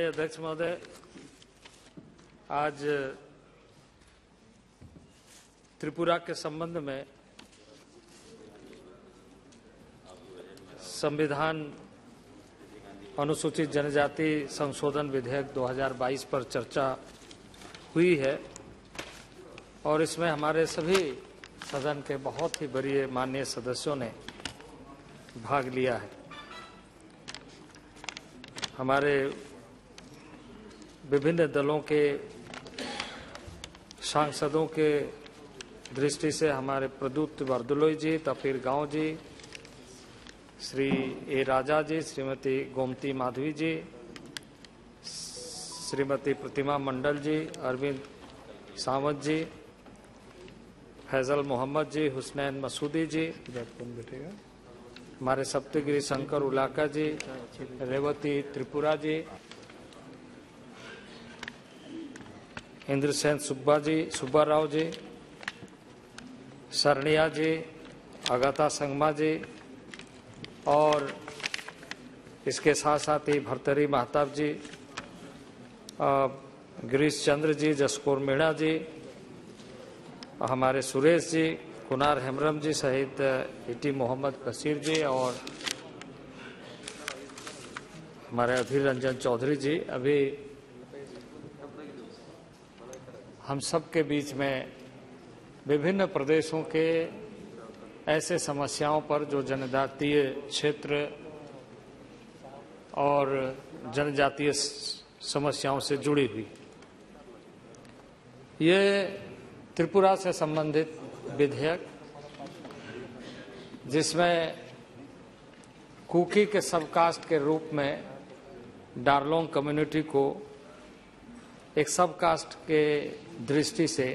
माननीय अध्यक्ष महोदय, आज त्रिपुरा के संबंध में संविधान अनुसूचित जनजाति संशोधन विधेयक 2022 पर चर्चा हुई है और इसमें हमारे सभी सदन के बहुत ही वरीय माननीय सदस्यों ने भाग लिया है। हमारे विभिन्न दलों के सांसदों के दृष्टि से हमारे प्रद्युत बरदलोई जी, तपीर गांव जी, श्री ए राजा जी, श्रीमती गोमती माधवी जी, श्रीमती प्रतिमा मंडल जी, अरविंद सावंत जी, फैजल मोहम्मद जी, हुसनैन मसूदी जी, हमारे सप्तगिरी शंकर उलाका जी, रेवती त्रिपुरा जी, इंद्रसेन सुब्बा राव जी, शरणिया जी, अगाथा संगमा जी और इसके साथ साथ ही भरतरी महताब जी, गिरीश चंद्र जी, जसकोर मीणा जी, हमारे सुरेश जी, कुनार हेमरम जी सहित इटी मोहम्मद कसीर जी और हमारे अधीर रंजन चौधरी जी। अभी हम सब के बीच में विभिन्न प्रदेशों के ऐसे समस्याओं पर जो जनजातीय क्षेत्र और जनजातीय समस्याओं से जुड़ी हुई, ये त्रिपुरा से संबंधित विधेयक जिसमें कुकी के सबकास्ट के रूप में डारलोंग कम्युनिटी को एक सबकास्ट के दृष्टि से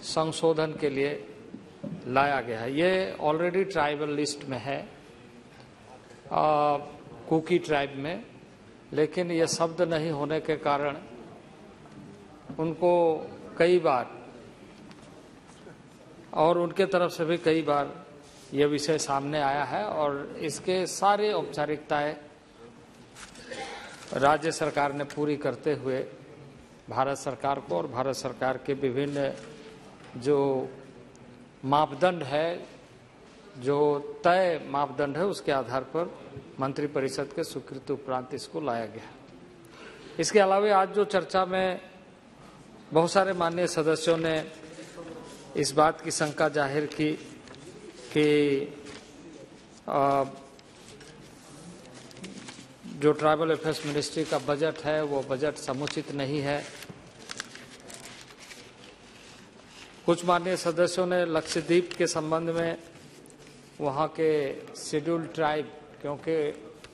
संशोधन के लिए लाया गया है। ये ऑलरेडी ट्राइबल लिस्ट में है कुकी ट्राइब में, लेकिन ये शब्द नहीं होने के कारण उनको कई बार और उनके तरफ से भी कई बार यह विषय सामने आया है और इसके सारे औपचारिकताएं राज्य सरकार ने पूरी करते हुए भारत सरकार को और भारत सरकार के विभिन्न जो मापदंड है, जो तय मापदंड है, उसके आधार पर मंत्रिपरिषद के स्वीकृति उपरांत इसको लाया गया। इसके अलावा आज जो चर्चा में बहुत सारे माननीय सदस्यों ने इस बात की शंका जाहिर की कि जो ट्राइबल अफेयर्स मिनिस्ट्री का बजट है वो बजट समुचित नहीं है। कुछ माननीय सदस्यों ने लक्षद्वीप के संबंध में वहाँ के शेड्यूल्ड ट्राइब, क्योंकि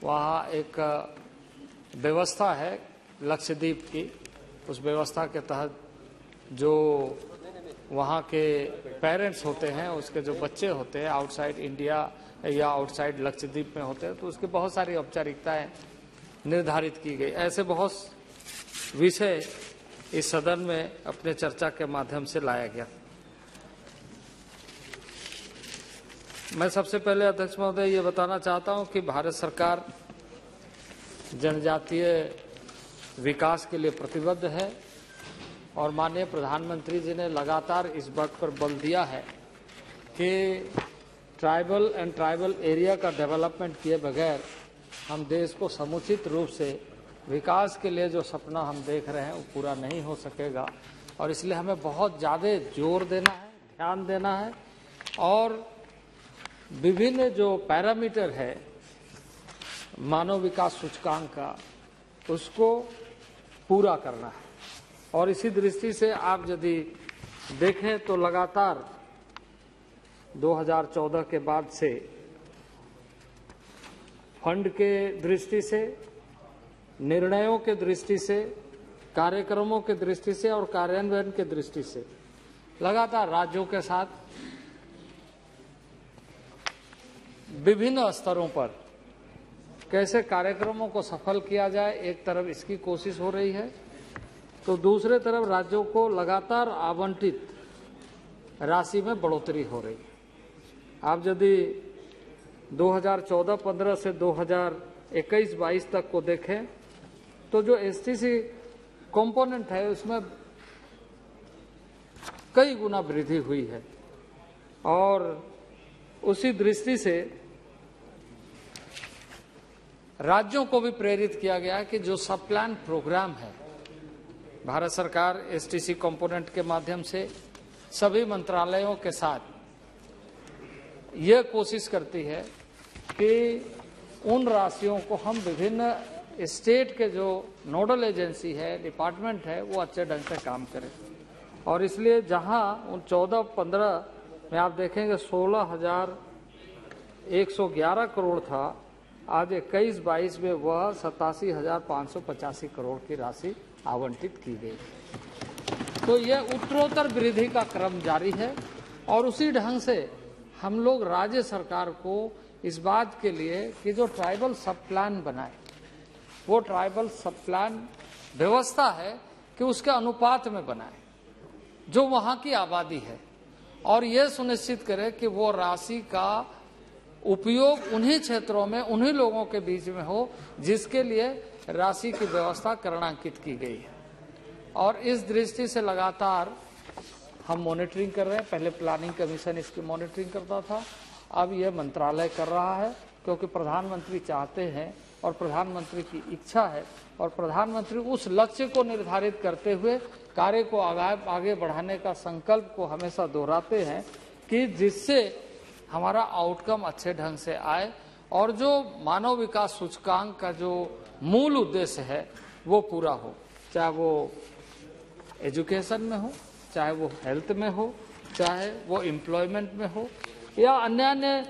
वहाँ एक व्यवस्था है लक्षद्वीप की, उस व्यवस्था के तहत जो वहाँ के पेरेंट्स होते हैं, उसके जो बच्चे होते हैं आउटसाइड इंडिया या आउटसाइड लक्षद्वीप में होते हैं, तो उसकी बहुत सारी औपचारिकताएं निर्धारित की गई। ऐसे बहुत विषय इस सदन में अपने चर्चा के माध्यम से लाया गया। मैं सबसे पहले अध्यक्ष महोदय ये बताना चाहता हूं कि भारत सरकार जनजातीय विकास के लिए प्रतिबद्ध है और माननीय प्रधानमंत्री जी ने लगातार इस बात पर बल दिया है कि ट्राइबल एरिया का डेवलपमेंट किए बगैर हम देश को समुचित रूप से विकास के लिए जो सपना हम देख रहे हैं वो पूरा नहीं हो सकेगा और इसलिए हमें बहुत ज़्यादा जोर देना है, ध्यान देना है और विभिन्न जो पैरामीटर है मानव विकास सूचकांक का, उसको पूरा करना है। और इसी दृष्टि से आप यदि देखें तो लगातार 2014 के बाद से फंड के दृष्टि से, निर्णयों के दृष्टि से, कार्यक्रमों के दृष्टि से और कार्यान्वयन के दृष्टि से लगातार राज्यों के साथ विभिन्न स्तरों पर कैसे कार्यक्रमों को सफल किया जाए, एक तरफ इसकी कोशिश हो रही है तो दूसरे तरफ राज्यों को लगातार आवंटित राशि में बढ़ोतरी हो रही है। आप यदि 2014-15 से 2021-22 तक को देखें तो जो एसटीसी कंपोनेंट है उसमें कई गुना वृद्धि हुई है। और उसी दृष्टि से राज्यों को भी प्रेरित किया गया कि जो सब प्लान प्रोग्राम है, भारत सरकार एसटीसी कंपोनेंट के माध्यम से सभी मंत्रालयों के साथ यह कोशिश करती है कि उन राशियों को हम विभिन्न स्टेट के जो नोडल एजेंसी है, डिपार्टमेंट है, वो अच्छे ढंग से काम करें। और इसलिए जहां उन 14-15 में आप देखेंगे 16,111 करोड़ था, आज 21-22 में वह 87,585 करोड़ की राशि आवंटित की गई। तो यह उत्तरोत्तर वृद्धि का क्रम जारी है। और उसी ढंग से हम लोग राज्य सरकार को इस बात के लिए कि जो ट्राइबल सब प्लान बनाए, वो ट्राइबल सब प्लान व्यवस्था है कि उसके अनुपात में बनाए जो वहां की आबादी है, और यह सुनिश्चित करे कि वो राशि का उपयोग उन्हीं क्षेत्रों में उन्हीं लोगों के बीच में हो जिसके लिए राशि की व्यवस्था करणांकित की गई है। और इस दृष्टि से लगातार हम मॉनिटरिंग कर रहे हैं। पहले प्लानिंग कमीशन इसकी मॉनिटरिंग करता था, अब यह मंत्रालय कर रहा है, क्योंकि प्रधानमंत्री चाहते हैं और प्रधानमंत्री की इच्छा है, और प्रधानमंत्री उस लक्ष्य को निर्धारित करते हुए कार्य को आगे बढ़ाने का संकल्प को हमेशा दोहराते हैं कि जिससे हमारा आउटकम अच्छे ढंग से आए और जो मानव विकास सूचकांक का जो मूल उद्देश्य है वो पूरा हो, चाहे वो एजुकेशन में हो, चाहे वो हेल्थ में हो, चाहे वो एम्प्लॉयमेंट में हो, या अन्य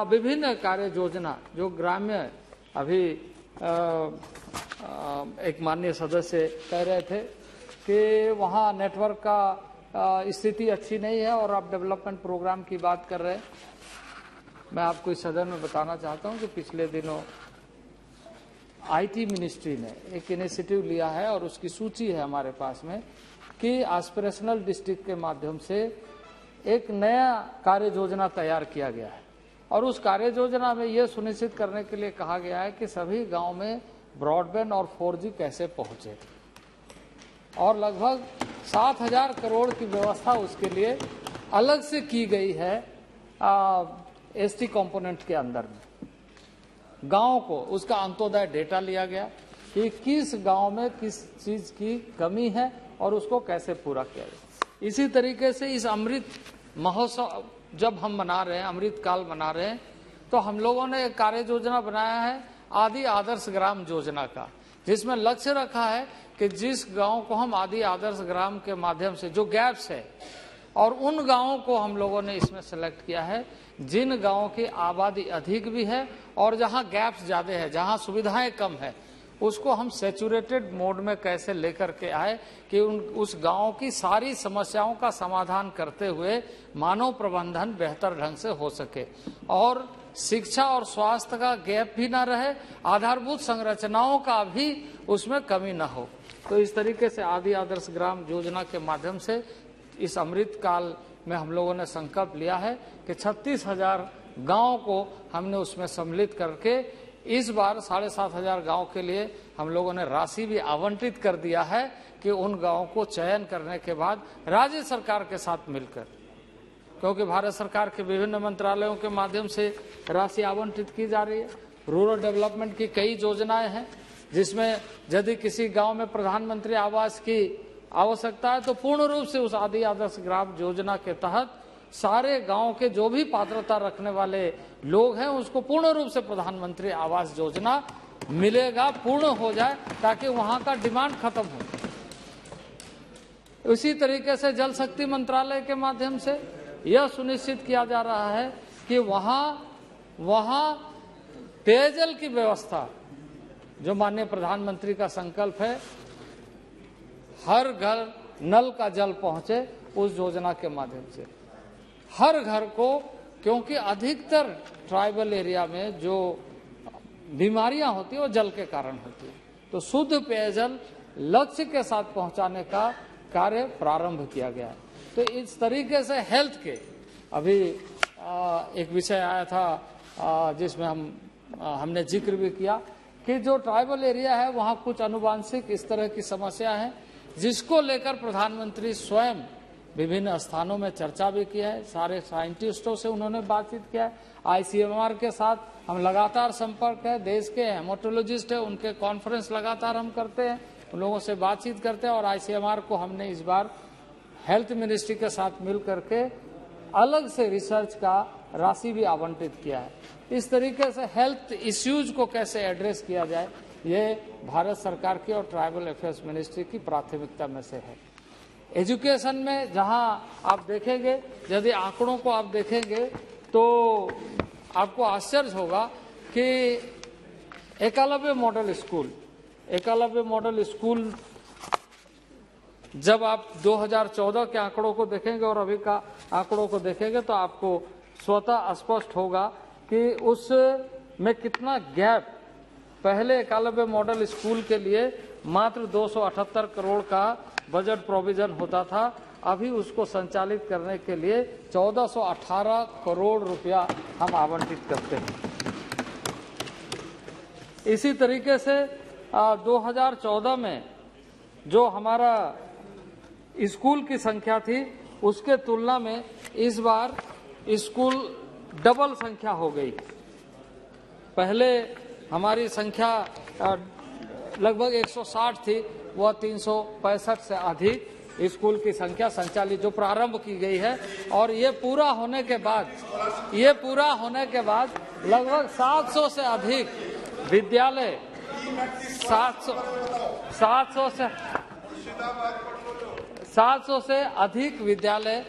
विभिन्न कार्य योजना जो ग्राम्य। अभी एक माननीय सदस्य कह रहे थे कि वहाँ नेटवर्क का स्थिति अच्छी नहीं है और आप डेवलपमेंट प्रोग्राम की बात कर रहे हैं। मैं आपको इस सदन में बताना चाहता हूँ कि पिछले दिनों आईटी मिनिस्ट्री ने एक इनिशिएटिव लिया है और उसकी सूची है हमारे पास में कि एस्पिरेशनल डिस्ट्रिक्ट के माध्यम से एक नया कार्य योजना तैयार किया गया है। और उस कार्य योजना में यह सुनिश्चित करने के लिए कहा गया है कि सभी गांव में ब्रॉडबैंड और 4G कैसे पहुंचे, और लगभग 7,000 करोड़ की व्यवस्था उसके लिए अलग से की गई है एसटी कंपोनेंट के अंदर में। गांव को उसका अंत्योदय डेटा लिया गया कि किस गांव में किस चीज की कमी है और उसको कैसे पूरा किया जाए। इसी तरीके से इस अमृत महोत्सव जब हम मना रहे हैं, अमृत काल मना रहे हैं, तो हम लोगों ने एक कार्य योजना बनाया है आदि आदर्श ग्राम योजना का, जिसमें लक्ष्य रखा है कि जिस गांव को हम आदि आदर्श ग्राम के माध्यम से जो गैप्स है, और उन गांवों को हम लोगों ने इसमें सेलेक्ट किया है जिन गांवों की आबादी अधिक भी है और जहां गैप्स ज्यादा है, जहां सुविधाएं कम है, उसको हम सैचुरेटेड मोड में कैसे लेकर के आए कि उस गांव की सारी समस्याओं का समाधान करते हुए मानव प्रबंधन बेहतर ढंग से हो सके और शिक्षा और स्वास्थ्य का गैप भी ना रहे, आधारभूत संरचनाओं का भी उसमें कमी न हो। तो इस तरीके से आदि आदर्श ग्राम योजना के माध्यम से इस अमृत काल में हम लोगों ने संकल्प लिया है कि 36,000 गाँव को हमने उसमें सम्मिलित करके इस बार 7,500 गांव के लिए हम लोगों ने राशि भी आवंटित कर दिया है कि उन गांवों को चयन करने के बाद राज्य सरकार के साथ मिलकर, क्योंकि भारत सरकार के विभिन्न मंत्रालयों के माध्यम से राशि आवंटित की जा रही है। रूरल डेवलपमेंट की कई योजनाएं हैं जिसमें यदि किसी गांव में प्रधानमंत्री आवास की आवश्यकता है तो पूर्ण रूप से उस आदि आदर्श ग्राम योजना के तहत सारे गांव के जो भी पात्रता रखने वाले लोग हैं उसको पूर्ण रूप से प्रधानमंत्री आवास योजना मिलेगा, पूर्ण हो जाए, ताकि वहां का डिमांड खत्म हो। उसी तरीके से जल शक्ति मंत्रालय के माध्यम से यह सुनिश्चित किया जा रहा है कि वहां पेयजल की व्यवस्था, जो माननीय प्रधानमंत्री का संकल्प है हर घर नल का जल पहुंचे, उस योजना के माध्यम से हर घर को, क्योंकि अधिकतर ट्राइबल एरिया में जो बीमारियां होती है वो जल के कारण होती है, तो शुद्ध पेयजल लक्ष्य के साथ पहुंचाने का कार्य प्रारंभ किया गया है। तो इस तरीके से हेल्थ के अभी एक विषय आया था जिसमें हमने जिक्र भी किया कि जो ट्राइबल एरिया है वहाँ कुछ अनुवांशिक इस तरह की समस्या है, जिसको लेकर प्रधानमंत्री स्वयं विभिन्न स्थानों में चर्चा भी किया है। सारे साइंटिस्टों से उन्होंने बातचीत किया है। ICMR के साथ हम लगातार संपर्क है। देश के हेमाटोलॉजिस्ट है, उनके कॉन्फ्रेंस लगातार हम करते हैं, उन लोगों से बातचीत करते हैं। और ICMR को हमने इस बार हेल्थ मिनिस्ट्री के साथ मिल करके अलग से रिसर्च का राशि भी आवंटित किया है। इस तरीके से हेल्थ इश्यूज को कैसे एड्रेस किया जाए, ये भारत सरकार की और ट्राइबल अफेयर्स मिनिस्ट्री की प्राथमिकता में से है। एजुकेशन में जहां आप देखेंगे, यदि आंकड़ों को आप देखेंगे तो आपको आश्चर्य होगा कि एकलव्य मॉडल स्कूल जब आप 2014 के आंकड़ों को देखेंगे और अभी का आंकड़ों को देखेंगे तो आपको स्वतः स्पष्ट होगा कि उसमें कितना गैप। पहले एकलव्य मॉडल स्कूल के लिए मात्र 278 करोड़ का बजट प्रोविजन होता था, अभी उसको संचालित करने के लिए 1418 करोड़ रुपया हम आवंटित करते हैं। इसी तरीके से 2014 में जो हमारा स्कूल की संख्या थी उसके तुलना में इस बार स्कूल डबल संख्या हो गई। पहले हमारी संख्या लगभग 160 थी, वह 365 से अधिक स्कूल की संख्या संचालित जो प्रारंभ की गई है। और ये पूरा होने के बाद लगभग 700 से अधिक विद्यालय 700 से अधिक विद्यालय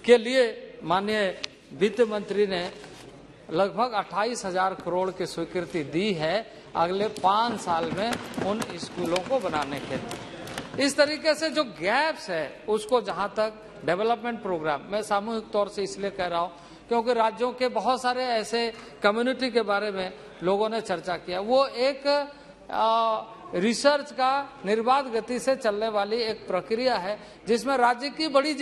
के लिए माननीय वित्त मंत्री ने लगभग 28,000 करोड़ की स्वीकृति दी है अगले 5 साल में उन स्कूलों को बनाने के लिए। इस तरीके से जो गैप्स है उसको जहां तक डेवलपमेंट प्रोग्राम, मैं सामूहिक तौर से इसलिए कह रहा हूं क्योंकि राज्यों के बहुत सारे ऐसे कम्युनिटी के बारे में लोगों ने चर्चा किया। वो एक रिसर्च का निर्बाध गति से चलने वाली एक प्रक्रिया है जिसमें राज्यों की बड़ी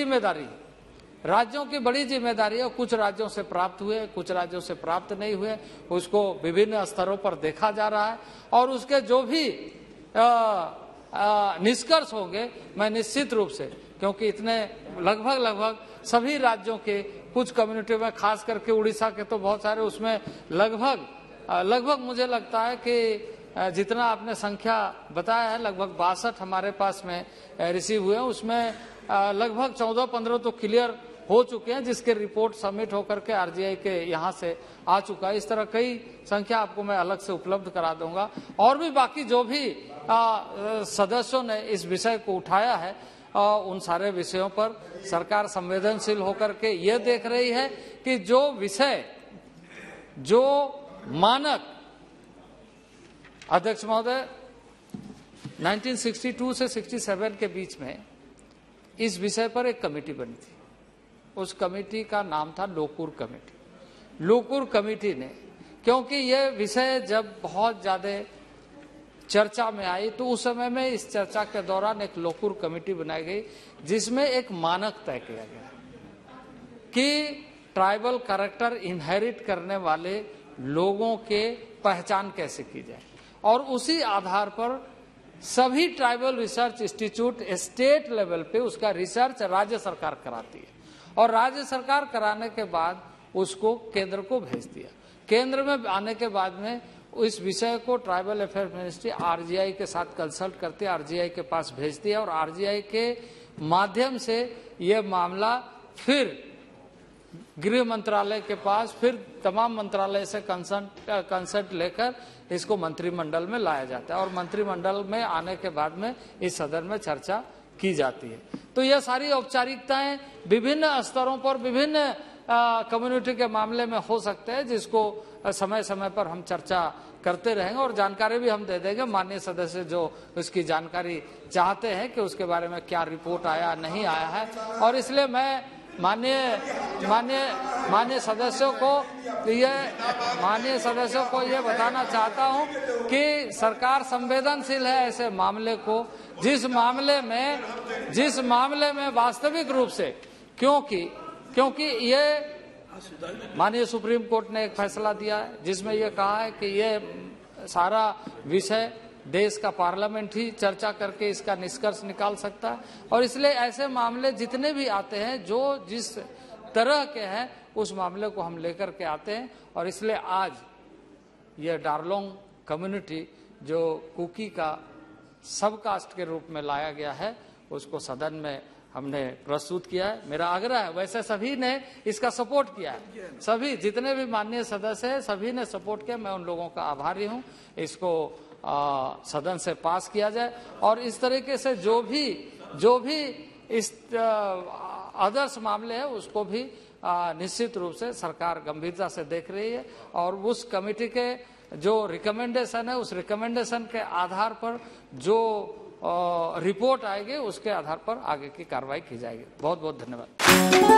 जिम्मेदारी है। कुछ राज्यों से प्राप्त हुए, कुछ राज्यों से प्राप्त नहीं हुए, उसको विभिन्न स्तरों पर देखा जा रहा है। और उसके जो भी निष्कर्ष होंगे, मैं निश्चित रूप से, क्योंकि इतने लगभग सभी राज्यों के कुछ कम्युनिटी में, खास करके उड़ीसा के तो बहुत सारे, उसमें लगभग मुझे लगता है कि जितना आपने संख्या बताया है, लगभग 62 हमारे पास में रिसीव हुए हैं। उसमें लगभग 14-15 तो क्लियर हो चुके हैं, जिसके रिपोर्ट सबमिट होकर के RGI के यहाँ से आ चुका है। इस तरह कई संख्या आपको मैं अलग से उपलब्ध करा दूंगा। और भी बाकी जो भी सदस्यों ने इस विषय को उठाया है, उन सारे विषयों पर सरकार संवेदनशील होकर के ये देख रही है कि जो विषय, जो मानक, अध्यक्ष महोदय 1962 से 67 के बीच में इस विषय पर एक कमेटी बनी थी। उस कमेटी का नाम था लोकूर कमेटी। लोकूर कमेटी ने, क्योंकि ये विषय जब बहुत ज्यादा चर्चा में आई तो उस समय में इस चर्चा के दौरान एक लोकूर कमेटी बनाई गई जिसमें एक मानक तय किया गया कि ट्राइबल कैरेक्टर इनहेरिट करने वाले लोगों के पहचान कैसे की जाए। और उसी आधार पर सभी tribal research institute state level पे उसका रिसर्च राज्य सरकार कराती है और राज्य सरकार कराने के बाद उसको केंद्र को भेज दिया। केंद्र में आने के बाद में इस विषय को ट्राइबल अफेयर मिनिस्ट्री RGI के साथ कंसल्ट करती है, RGI के पास भेजती है और RGI के माध्यम से यह मामला फिर गृह मंत्रालय के पास, फिर तमाम मंत्रालय से कंसल्ट लेकर इसको मंत्रिमंडल में लाया जाता है और मंत्रिमंडल में आने के बाद में इस सदन में चर्चा की जाती है। तो यह सारी औपचारिकताएं विभिन्न स्तरों पर, विभिन्न कम्युनिटी के मामले में हो सकते हैं, जिसको समय समय पर हम चर्चा करते रहेंगे और जानकारी भी हम दे देंगे। माननीय सदस्य जो उसकी जानकारी चाहते हैं कि उसके बारे में क्या रिपोर्ट आया नहीं आया है, और इसलिए मैं माननीय सदस्यों को ये बताना चाहता हूं कि सरकार संवेदनशील है ऐसे मामले को, जिस मामले में वास्तविक रूप से, क्योंकि ये माननीय सुप्रीम कोर्ट ने एक फैसला दिया है जिसमें यह कहा है कि ये सारा विषय देश का पार्लियामेंट ही चर्चा करके इसका निष्कर्ष निकाल सकता है। और इसलिए ऐसे मामले जितने भी आते हैं जो जिस तरह के हैं उस मामले को हम लेकर के आते हैं। और इसलिए आज यह डारलोंग कम्युनिटी जो कुकी का सब कास्ट के रूप में लाया गया है उसको सदन में हमने प्रस्तुत किया है। मेरा आग्रह है, वैसे सभी ने इसका सपोर्ट किया है, सभी जितने भी माननीय सदस्य हैं सभी ने सपोर्ट किया। मैं उन लोगों का आभारी हूं। इसको सदन से पास किया जाए और इस तरीके से जो भी इस आदर्श मामले है उसको भी निश्चित रूप से सरकार गंभीरता से देख रही है। और उस कमेटी के जो रिकमेंडेशन है उस रिकमेंडेशन के आधार पर जो रिपोर्ट आएगी उसके आधार पर आगे की कार्रवाई की जाएगी। बहुत बहुत धन्यवाद।